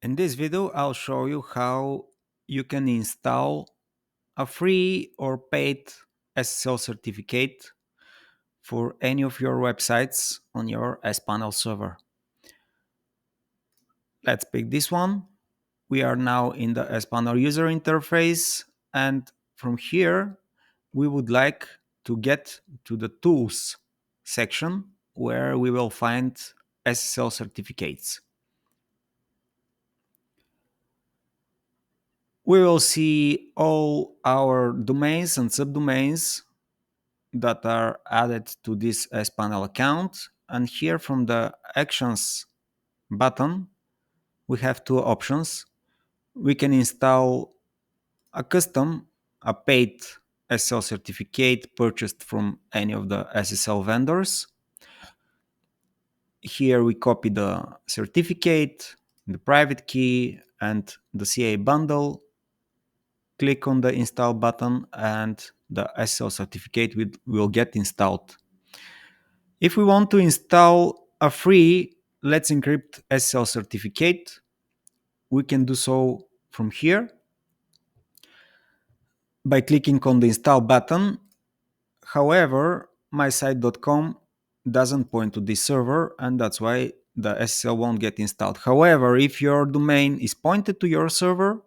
In this video, I'll show you how you can install a free or paid SSL certificate for any of your websites on your sPanel server. Let's pick this one. We are now in the sPanel user interface, and from here, we would like to get to the Tools section where we will find SSL certificates. We will see all our domains and subdomains that are added to this sPanel account. And here from the Actions button, we have two options. We can install a custom, a paid SSL certificate purchased from any of the SSL vendors. Here we copy the certificate, the private key, and the CA bundle. Click on the install button and the SSL certificate will get installed. If we want to install a free Let's Encrypt SSL certificate, we can do so from here by clicking on the install button. However, mysite.com doesn't point to this server, and that's why the SSL won't get installed. However, if your domain is pointed to your server,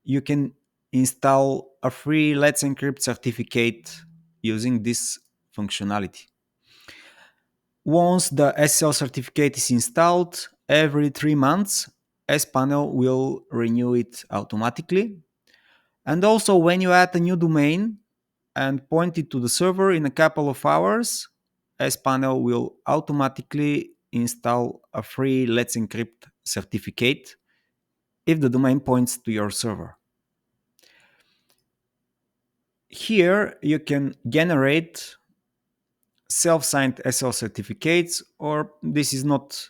you can install a free Let's Encrypt certificate using this functionality. Once the SSL certificate is installed, every 3 months, sPanel will renew it automatically. And also, when you add a new domain and point it to the server in a couple of hours, sPanel will automatically install a free Let's Encrypt certificate if the domain points to your server. Here you can generate self-signed SSL certificates, or this is not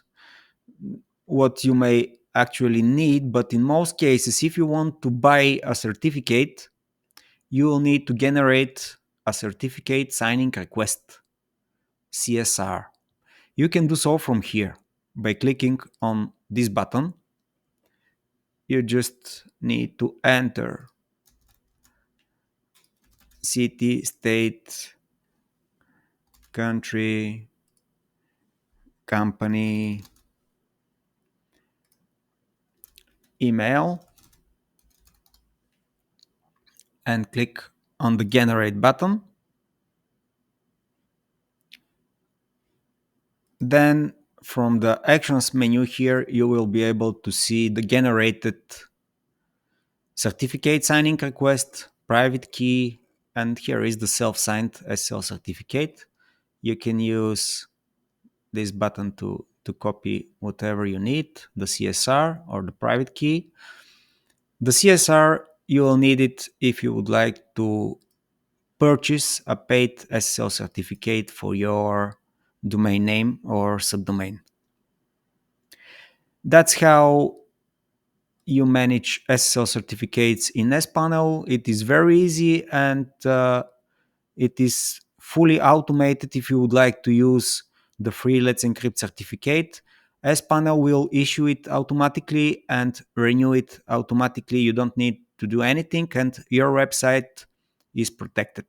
what you may actually need, but in most cases, if you want to buy a certificate, you will need to generate a certificate signing request, CSR. You can do so from here by clicking on this button. You just need to enter city, state, country, company, email, and click on the generate button. Then from the actions menu here, you will be able to see the generated certificate signing request, private key, and here is the self-signed SSL certificate. You can use this button to copy whatever you need, the CSR or the private key. The CSR, you will need it if you would like to purchase a paid SSL certificate for your domain name or subdomain. That's how you manage SSL certificates in sPanel. It is very easy, and it is fully automated. If you would like to use the free Let's Encrypt certificate, sPanel will issue it automatically and renew it automatically. You don't need to do anything, and your website is protected.